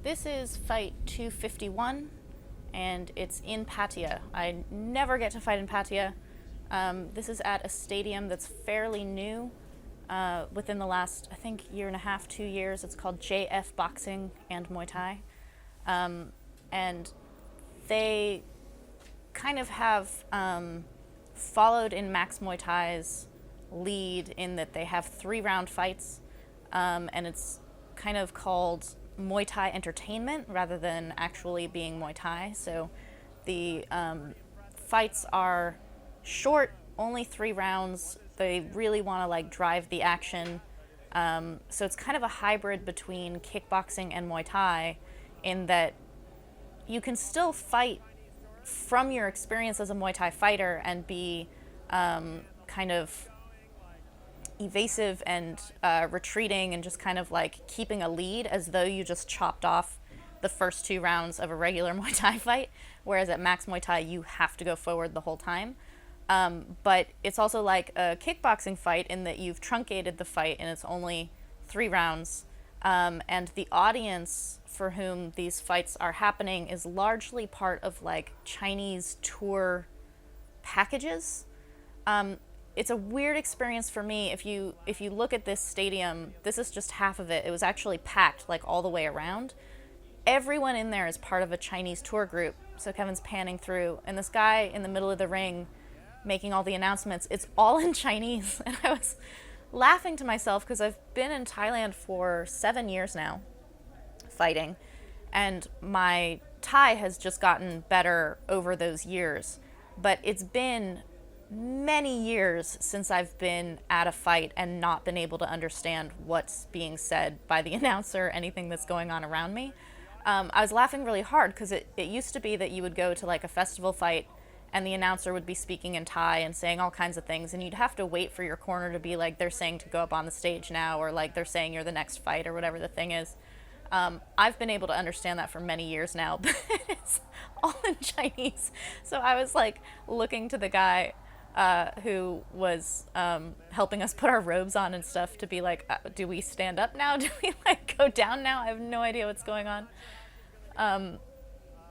This is fight 251, and it's in Pattaya. I never get to fight in Pattaya. This is at a stadium that's fairly new, within the last, I think, year and a half, 2 years. It's called JF Boxing and Muay Thai. And they kind of have followed in Max Muay Thai's lead in that they have 3-round fights, and it's kind of called Muay Thai entertainment rather than actually being Muay Thai. So the fights are short, only 3 rounds. They really want to like drive the action. So it's kind of a hybrid between kickboxing and Muay Thai in that you can still fight from your experience as a Muay Thai fighter and be kind of evasive and retreating and just kind of like keeping a lead as though you just chopped off the first 2 rounds of a regular Muay Thai fight, whereas at Max Muay Thai you have to go forward the whole time. But it's also like a kickboxing fight in that you've truncated the fight and it's only 3 rounds. And the audience for whom these fights are happening is largely part of like Chinese tour packages. It's a weird experience for me. If you look at this stadium, this is just half of it. It was actually packed like all the way around. Everyone in there is part of a Chinese tour group. So Kevin's panning through, and this guy in the middle of the ring making all the announcements, it's all in Chinese. And I was laughing to myself because I've been in Thailand for 7 years now, fighting, and my Thai has just gotten better over those years. But it's been many years since I've been at a fight and not been able to understand what's being said by the announcer, anything that's going on around me. I was laughing really hard because it used to be that you would go to like a festival fight and the announcer would be speaking in Thai and saying all kinds of things, and you'd have to wait for your corner to be like, they're saying to go up on the stage now, or like they're saying you're the next fight, or whatever the thing is. I've been able to understand that for many years now, but it's all in Chinese. So I was like looking to the guy who was helping us put our robes on and stuff to be like, do we stand up now? Do we like go down now? I have no idea what's going on.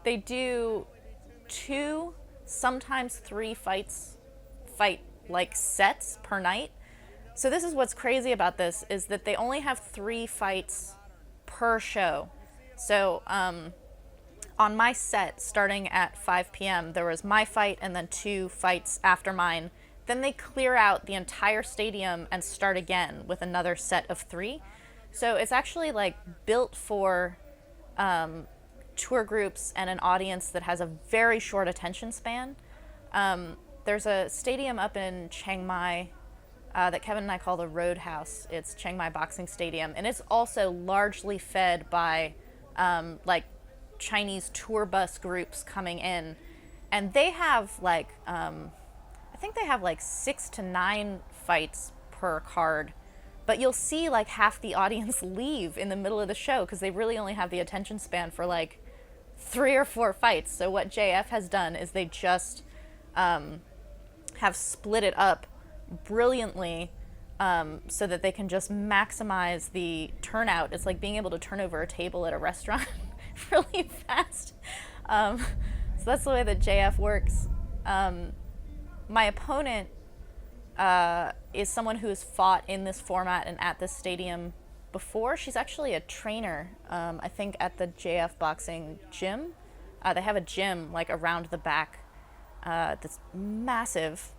They do 2, sometimes 3 fight like sets per night. So this is what's crazy about this, is that they only have 3 fights per show. So on my set, starting at 5 p.m., there was my fight and then 2 fights after mine. Then they clear out the entire stadium and start again with another set of 3. So it's actually like built for tour groups and an audience that has a very short attention span. There's a stadium up in Chiang Mai that Kevin and I call the Roadhouse. It's Chiang Mai Boxing Stadium, and it's also largely fed by like Chinese tour bus groups coming in, and they have like I think they have like 6 to 9 fights per card, but you'll see like half the audience leave in the middle of the show because they really only have the attention span for like 3 or 4 fights. So what JF has done is they just have split it up brilliantly so that they can just maximize the turnout. It's like being able to turn over a table at a restaurant really fast. So that's the way that JF works. My opponent is someone who has fought in this format and at this stadium before. She's actually a trainer, I think, at the JF Boxing gym. They have a gym like around the back that's massive.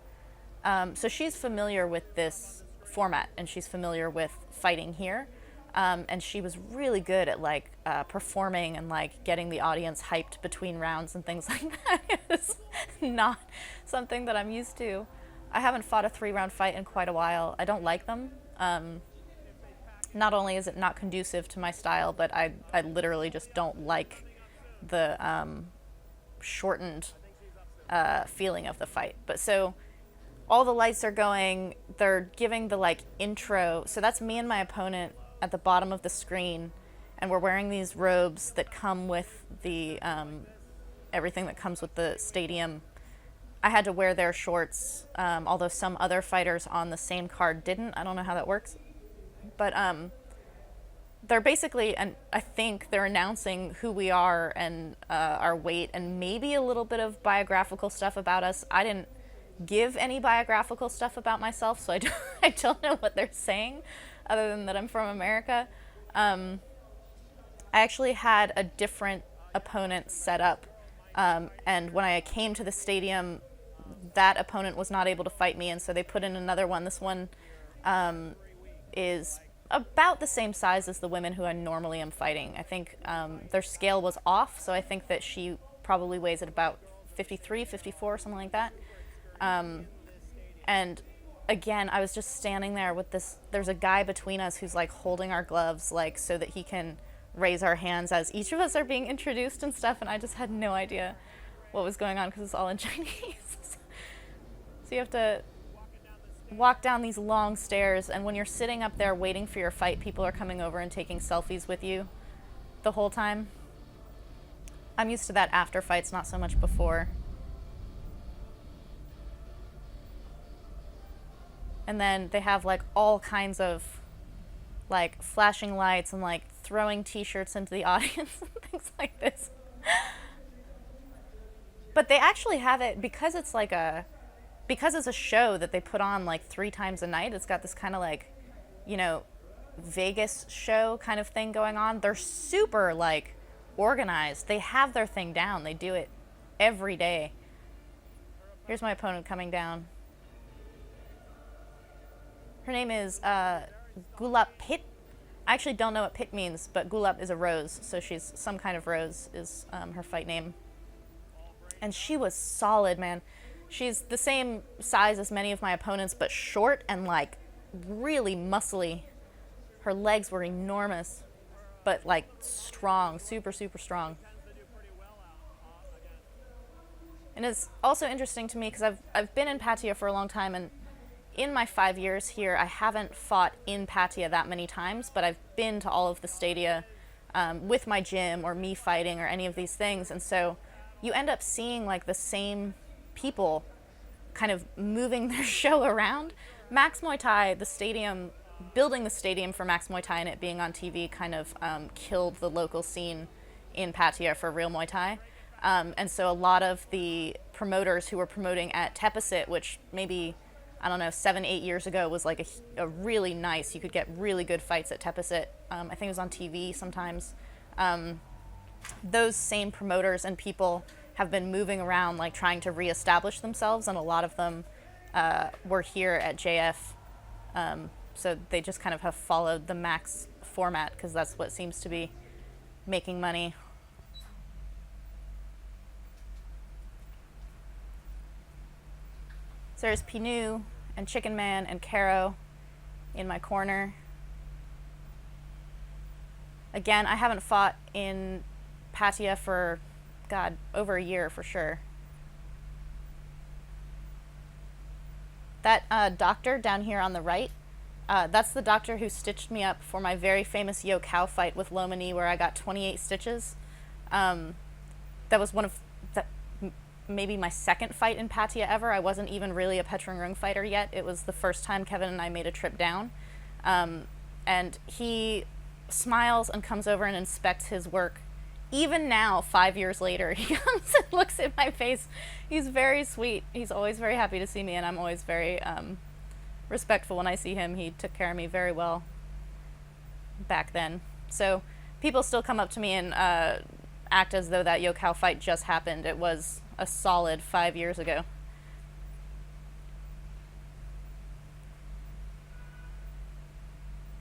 So she's familiar with this format and she's familiar with fighting here. And she was really good at like performing and like getting the audience hyped between rounds and things like that. It's not something that I'm used to. I haven't fought a 3-round fight in quite a while. I don't like them. Not only is it not conducive to my style, but I literally just don't like the shortened feeling of the fight. But so all the lights are going, they're giving the like intro. So that's me and my opponent at the bottom of the screen, and we're wearing these robes that come with the everything that comes with the stadium. I had to wear their shorts, although some other fighters on the same card didn't. I don't know how that works. But they're basically, and I think they're announcing who we are and our weight and maybe a little bit of biographical stuff about us. I didn't give any biographical stuff about myself, so I don't know what they're saying other than that I'm from America. I actually had a different opponent set up, and when I came to the stadium, that opponent was not able to fight me, and so they put in another one. This one is about the same size as the women who I normally am fighting. I think their scale was off, so I think that she probably weighs at about 53, 54, something like that. And again, I was just standing there with this, there's a guy between us who's like holding our gloves, like so that he can raise our hands as each of us are being introduced and stuff, and I just had no idea what was going on because it's all in Chinese. So you have to walk down these long stairs, and when you're sitting up there waiting for your fight, people are coming over and taking selfies with you the whole time. I'm used to that after fights, not so much before. And then they have like all kinds of like flashing lights and like throwing t-shirts into the audience and things like this. But they actually have it because it's a show that they put on like 3 times a night. It's got this kind of like, you know, Vegas show kind of thing going on. They're super like organized. They have their thing down. They do it every day. Here's my opponent coming down. Her name is Duuglas-Ittu. I actually don't know what pit means, but gulab is a rose, so she's some kind of rose is her fight name. And she was solid, man. She's the same size as many of my opponents, but short and like really muscly. Her legs were enormous, but like strong, super, super strong. And it's also interesting to me because I've been in Pattaya for a long time, and in my 5 years here, I haven't fought in Pattaya that many times, but I've been to all of the stadia with my gym or me fighting or any of these things. And so you end up seeing like the same people kind of moving their show around. Max Muay Thai, the stadium, building the stadium for Max Muay Thai and it being on TV kind of killed the local scene in Pattaya for real Muay Thai. And so a lot of the promoters who were promoting at Tepasit, which maybe, I don't know, 7-8 years ago was like a really nice, you could get really good fights at Tepasit. I think it was on TV sometimes. Those same promoters and people have been moving around like trying to reestablish themselves, and a lot of them were here at JF. So they just kind of have followed the Max format because that's what seems to be making money. So there's Pinu and Chicken Man and Caro in my corner. Again, I haven't fought in Pattaya for, God, over a year for sure. That doctor down here on the right, that's the doctor who stitched me up for my very famous Yo Cow fight with Lomani where I got 28 stitches. That was one of maybe my second fight in Pattaya ever. I wasn't even really a Petrung fighter yet. It was the first time Kevin and I made a trip down. And he smiles and comes over and inspects his work. Even now, 5 years later, he comes and looks at my face. He's very sweet. He's always very happy to see me, and I'm always very respectful when I see him. He took care of me very well back then. So people still come up to me and act as though that Yo Cow fight just happened. It was a solid 5 years ago.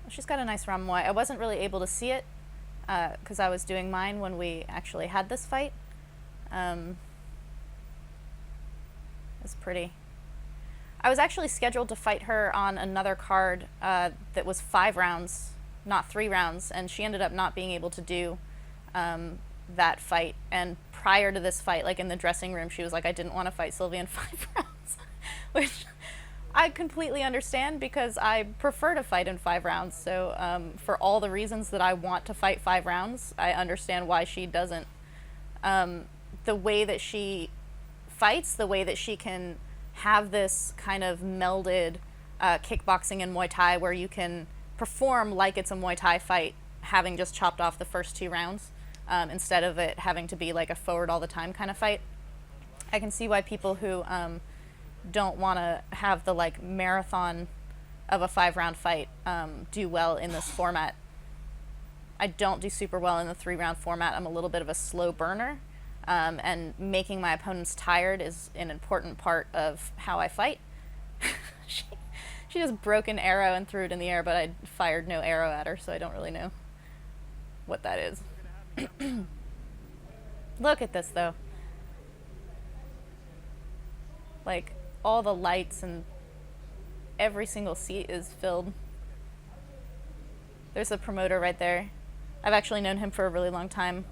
She's got a nice Ramwai. I wasn't really able to see it because I was doing mine when we actually had this fight. It's pretty. I was actually scheduled to fight her on another card that was 5 rounds, not 3 rounds, and she ended up not being able to do that fight. And prior to this fight, like in the dressing room, she was like, I didn't want to fight Sylvie in 5 rounds, which I completely understand because I prefer to fight in 5 rounds. So for all the reasons that I want to fight 5 rounds, I understand why she doesn't. The way that she fights, the way that she can have this kind of melded kickboxing and Muay Thai where you can perform like it's a Muay Thai fight having just chopped off the first 2 rounds, instead of it having to be like a forward all the time kind of fight. I can see why people who don't want to have the like marathon of a 5-round fight do well in this format. I don't do super well in the 3-round format. I'm a little bit of a slow burner, and making my opponents tired is an important part of how I fight. She just broke an arrow and threw it in the air, but I fired no arrow at her, so I don't really know what that is. Look at this, though. Like, all the lights and every single seat is filled. There's the promoter right there. I've actually known him for a really long time.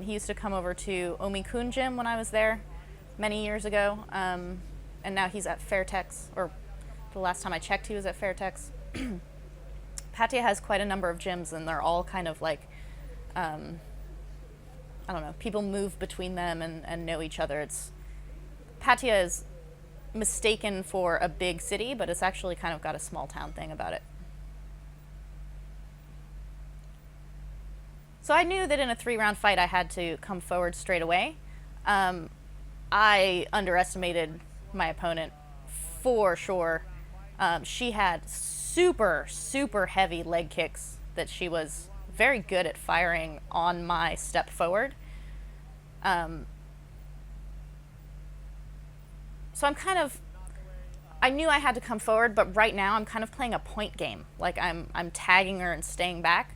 He used to come over to Omi-kun Gym when I was there many years ago, and now he's at Fairtex, or the last time I checked he was at Fairtex. Pattaya has quite a number of gyms, and they're all kind of like, I don't know, people move between them and know each other. Pattaya is mistaken for a big city, but it's actually kind of got a small town thing about it. So I knew that in a 3-round fight I had to come forward straight away. I underestimated my opponent for sure. She had super, super heavy leg kicks that she was very good at firing on my step forward. So I knew I had to come forward, but right now I'm kind of playing a point game. Like I'm tagging her and staying back.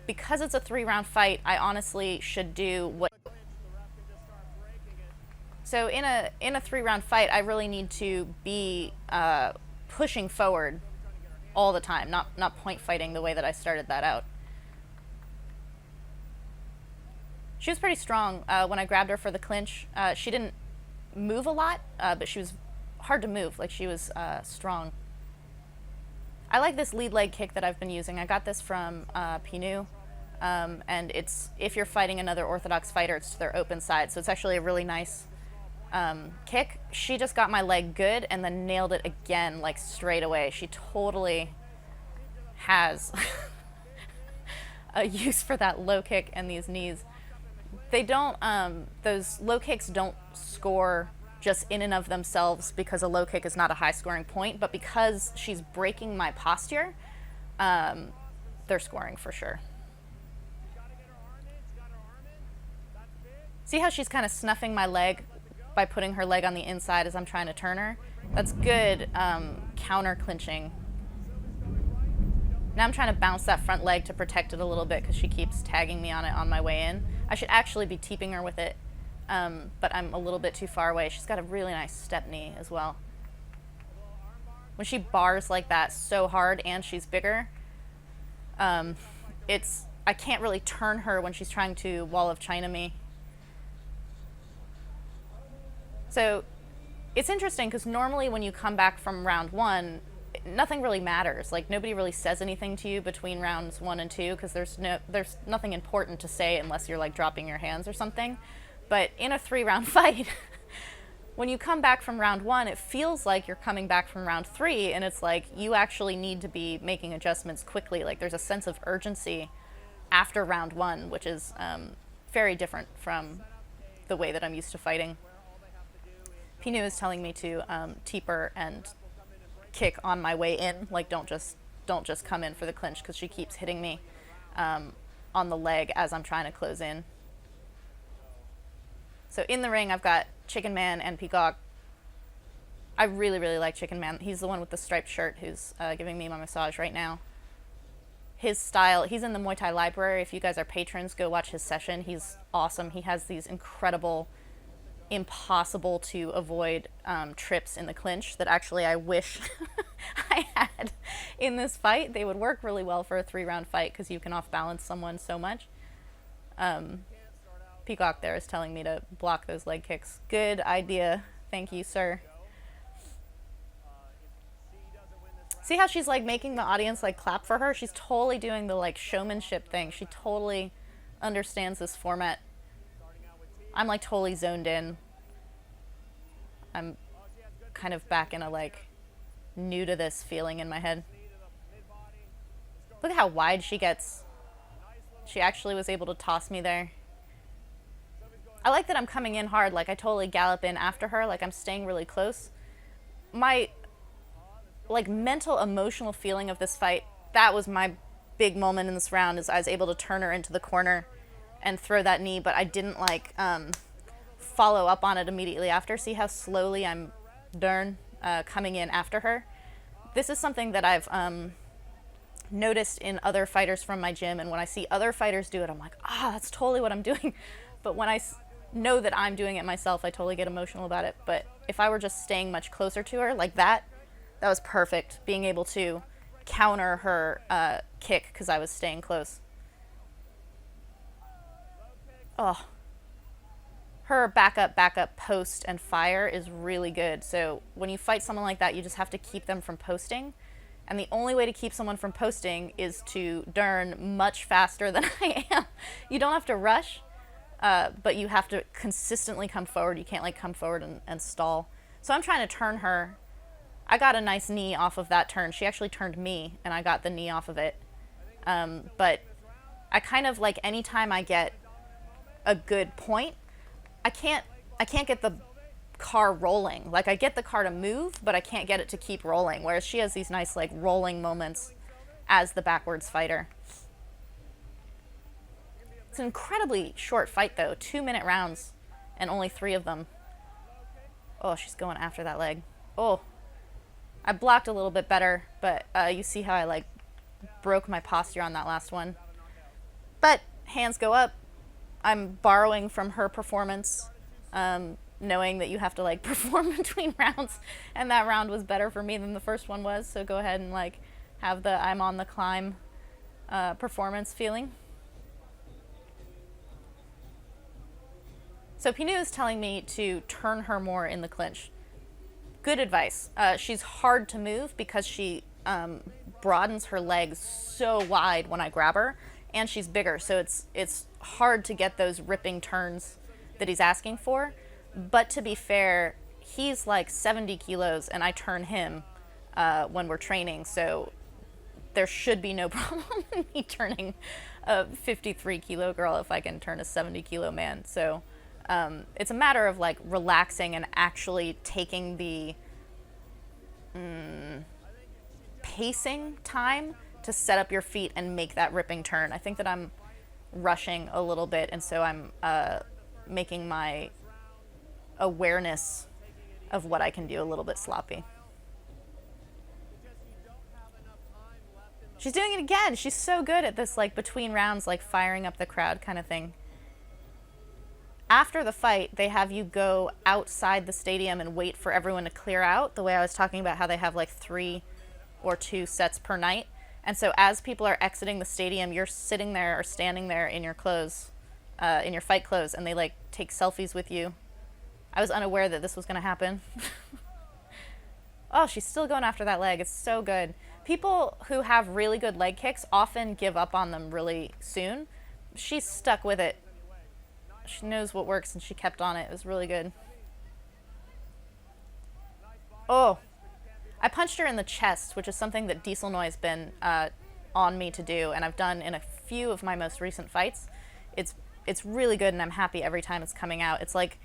Because it's a 3-round fight, I honestly should do what. So in a 3-round fight, I really need to be pushing forward all the time, not point fighting the way that I started that out. She was pretty strong when I grabbed her for the clinch. She didn't move a lot, but she was hard to move. Like, she was strong. I like this lead leg kick that I've been using. I got this from Pinu, and it's, if you're fighting another Orthodox fighter, it's to their open side, so it's actually a really nice kick. She just got my leg good and then nailed it again, like straight away. She totally has a use for that low kick and these knees. They don't, those low kicks don't score just in and of themselves because a low kick is not a high scoring point, but because she's breaking my posture, they're scoring for sure. See how she's kind of snuffing my leg by putting her leg on the inside as I'm trying to turn her? That's good counter clinching. Now I'm trying to bounce that front leg to protect it a little bit because she keeps tagging me on it on my way in. I should actually be teeping her with it, but I'm a little bit too far away. She's got a really nice step knee as well. When she bars like that so hard and she's bigger, I can't really turn her when she's trying to wall of China me. So it's interesting because normally when you come back from round 1, nothing really matters. Like, nobody really says anything to you between rounds 1 and 2 because there's nothing important to say unless you're like dropping your hands or something. But in a 3-round fight, when you come back from round 1, it feels like you're coming back from round 3, and it's like you actually need to be making adjustments quickly. Like, there's a sense of urgency after round 1, which is very different from the way that I'm used to fighting. Pinu is telling me to teeper and kick on my way in. Like, don't just come in for the clinch because she keeps hitting me on the leg as I'm trying to close in. So in the ring, I've got Chicken Man and Peacock. I really, really like Chicken Man. He's the one with the striped shirt who's giving me my massage right now. His style, he's in the Muay Thai Library. If you guys are patrons, go watch his session. He's awesome. He has these incredible, impossible to avoid trips in the clinch that actually I wish I had in this fight. They would work really well for a 3-round fight because you can off-balance someone so much. Peacock there is telling me to block those leg kicks. Good idea. Thank you, sir. See how she's like making the audience like clap for her? She's totally doing the like showmanship thing. She totally understands this format. I'm like totally zoned in. I'm kind of back in a like new to this feeling in my head. Look at how wide she gets She actually was able to toss me there. I like that I'm coming in hard, like I totally gallop in after her, like I'm staying really close. My like mental emotional feeling of this fight, that was my big moment in this round, is I was able to turn her into the corner and throw that knee, but I didn't like follow up on it immediately after. See how slowly I'm coming in after her? This is something that I've noticed in other fighters from my gym, and when I see other fighters do it, I'm like, that's totally what I'm doing. But when I know that I'm doing it myself, I totally get emotional about it. But if I were just staying much closer to her like that, that was perfect, being able to counter her kick because I was staying close. Oh, her back up, post, and fire is really good. So when you fight someone like that, you just have to keep them from posting. And the only way to keep someone from posting is to turn much faster than I am. You don't have to rush, but you have to consistently come forward. You can't like come forward and stall. So I'm trying to turn her. I got a nice knee off of that turn. She actually turned me, and I got the knee off of it. But I kind of like, anytime I get a good point, I can't get the car rolling. Like, I get the car to move, but I can't get it to keep rolling, whereas she has these nice like rolling moments as the backwards fighter. It's an incredibly short fight though, 2-minute rounds and only 3 of them. Oh, she's going after that leg. Oh, I blocked a little bit better, but you see how I like broke my posture on that last one. But hands go up. I'm borrowing from her performance, knowing that you have to like perform between rounds, and that round was better for me than the first one was, so go ahead and like have the I'm on the climb performance feeling. So Pinu is telling me to turn her more in the clinch. Good advice. She's hard to move because she broadens her legs so wide when I grab her, and she's bigger, so it's hard to get those ripping turns that he's asking for. But to be fair, he's like 70 kilos and I turn him when we're training, so there should be no problem in me turning a 53 kilo girl if I can turn a 70 kilo man. So it's a matter of like relaxing and actually taking the pacing time to set up your feet and make that ripping turn. I think that I'm rushing a little bit, and so I'm making my awareness of what I can do a little bit sloppy. She's doing it again. She's so good at this like between rounds, like firing up the crowd kind of thing. After the fight, they have you go outside the stadium and wait for everyone to clear out, the way I was talking about how they have like 3 or 2 sets per night. And so as people are exiting the stadium, you're sitting there or standing there in your clothes, in your fight clothes, and they like take selfies with you. I was unaware that this was going to happen. Oh, she's still going after that leg. It's so good. People who have really good leg kicks often give up on them really soon. She's stuck with it. She knows what works, and she kept on it. It was really good. Oh, I punched her in the chest, which is something that Diesel Noi's been on me to do, and I've done in a few of my most recent fights. It's really good, and I'm happy every time it's coming out. It's like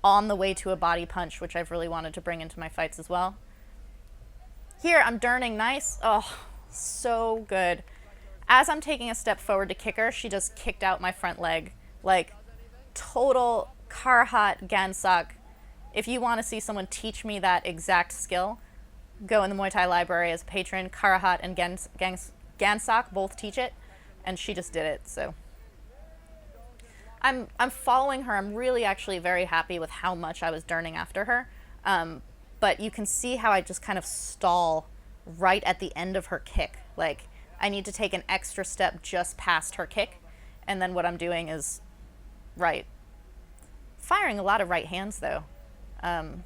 on the way to a body punch, which I've really wanted to bring into my fights as well. Here, I'm durning nice. Oh, so good. As I'm taking a step forward to kick her, she just kicked out my front leg. Like, total Karahat Gansak. If you want to see someone teach me that exact skill, go in the Muay Thai Library as a patron. Karahat and Gansak both teach it, and she just did it, so. I'm following her. I'm really actually very happy with how much I was durning after her. But you can see how I just kind of stall right at the end of her kick. Like, I need to take an extra step just past her kick, and then what I'm doing is right. Firing a lot of right hands, though. I'm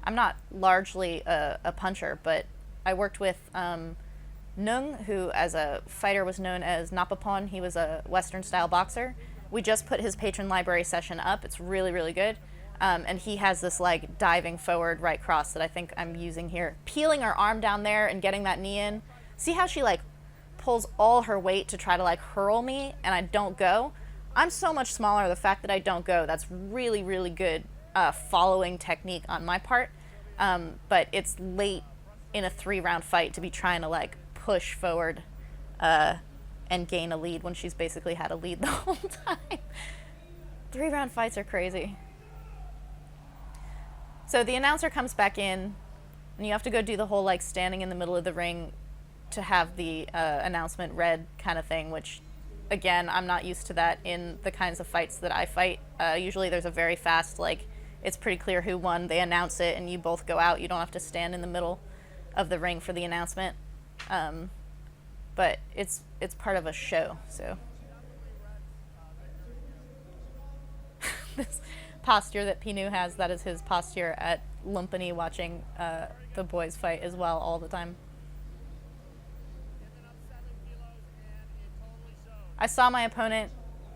not largely a puncher, but I worked with Nung, who as a fighter was known as Napapon. He was a Western-style boxer. We just put his patron library session up. It's really, really good. And he has this like diving forward right cross that I think I'm using here. Peeling her arm down there and getting that knee in. See how she like pulls all her weight to try to like hurl me and I don't go, I'm so much smaller. The fact that I don't go, that's really, really good following technique on my part. But it's late in a 3-round fight to be trying to like push forward and gain a lead when she's basically had a lead the whole time. 3-round fights are crazy. So the announcer comes back in, and you have to go do the whole like standing in the middle of the ring to have the announcement read kind of thing, which again, I'm not used to that in the kinds of fights that I fight. Usually there's a very fast, like, it's pretty clear who won, they announce it, and you both go out. You don't have to stand in the middle of the ring for the announcement. But it's part of a show, so. This posture that Pinu has, that is his posture at Lumpini watching the boys fight as well all the time. I saw my opponent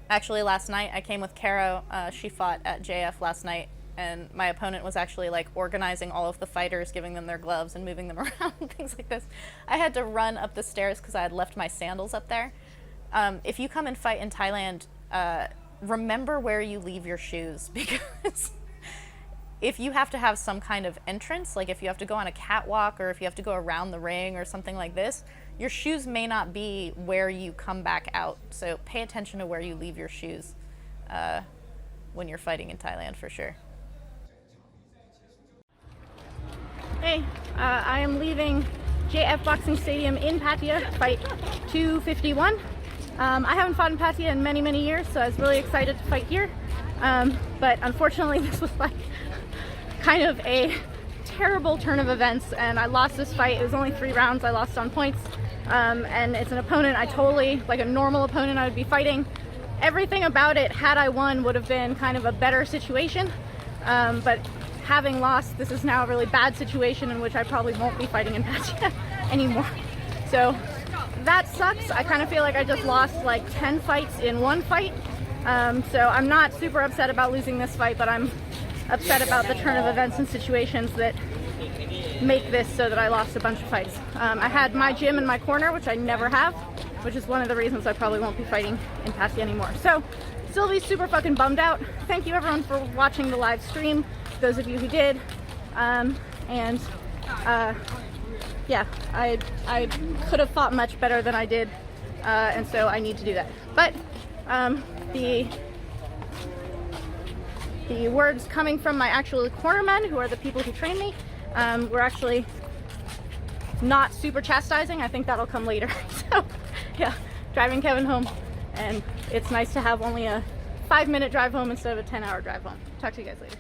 actually last night. I came with Caro. She fought at JF last night, and my opponent was actually like organizing all of the fighters, giving them their gloves and moving them around and things like this. I had to run up the stairs because I had left my sandals up there. If you come and fight in Thailand, remember where you leave your shoes, because if you have to have some kind of entrance, like if you have to go on a catwalk or if you have to go around the ring or something like this, your shoes may not be where you come back out. So pay attention to where you leave your shoes when you're fighting in Thailand, for sure. Hey, I am leaving JF Boxing Stadium in Pattaya, fight 251. I haven't fought in Pattaya in many, many years, so I was really excited to fight here. But unfortunately, this was like kind of a terrible turn of events, and I lost this fight. It was only 3 rounds. I lost on points. And it's an opponent I totally, like a normal opponent I would be fighting. Everything about it, had I won, would have been kind of a better situation. But having lost, this is now a really bad situation in which I probably won't be fighting in Pattaya anymore. So that sucks. I kind of feel like I just lost like 10 fights in one fight. So I'm not super upset about losing this fight, but I'm upset about the turn of events and situations that make this so that I lost a bunch of fights. I had my gym in my corner, which I never have, which is one of the reasons I probably won't be fighting in Pattaya anymore. So Sylvie's super fucking bummed out. Thank you everyone for watching the live stream, those of you who did. Yeah, I could have fought much better than I did, and so I need to do that. But the words coming from my actual cornermen, who are the people who train me, were actually not super chastising. I think that'll come later. So yeah, driving Kevin home, and it's nice to have only a 5-minute drive home instead of a 10-hour drive home. Talk to you guys later.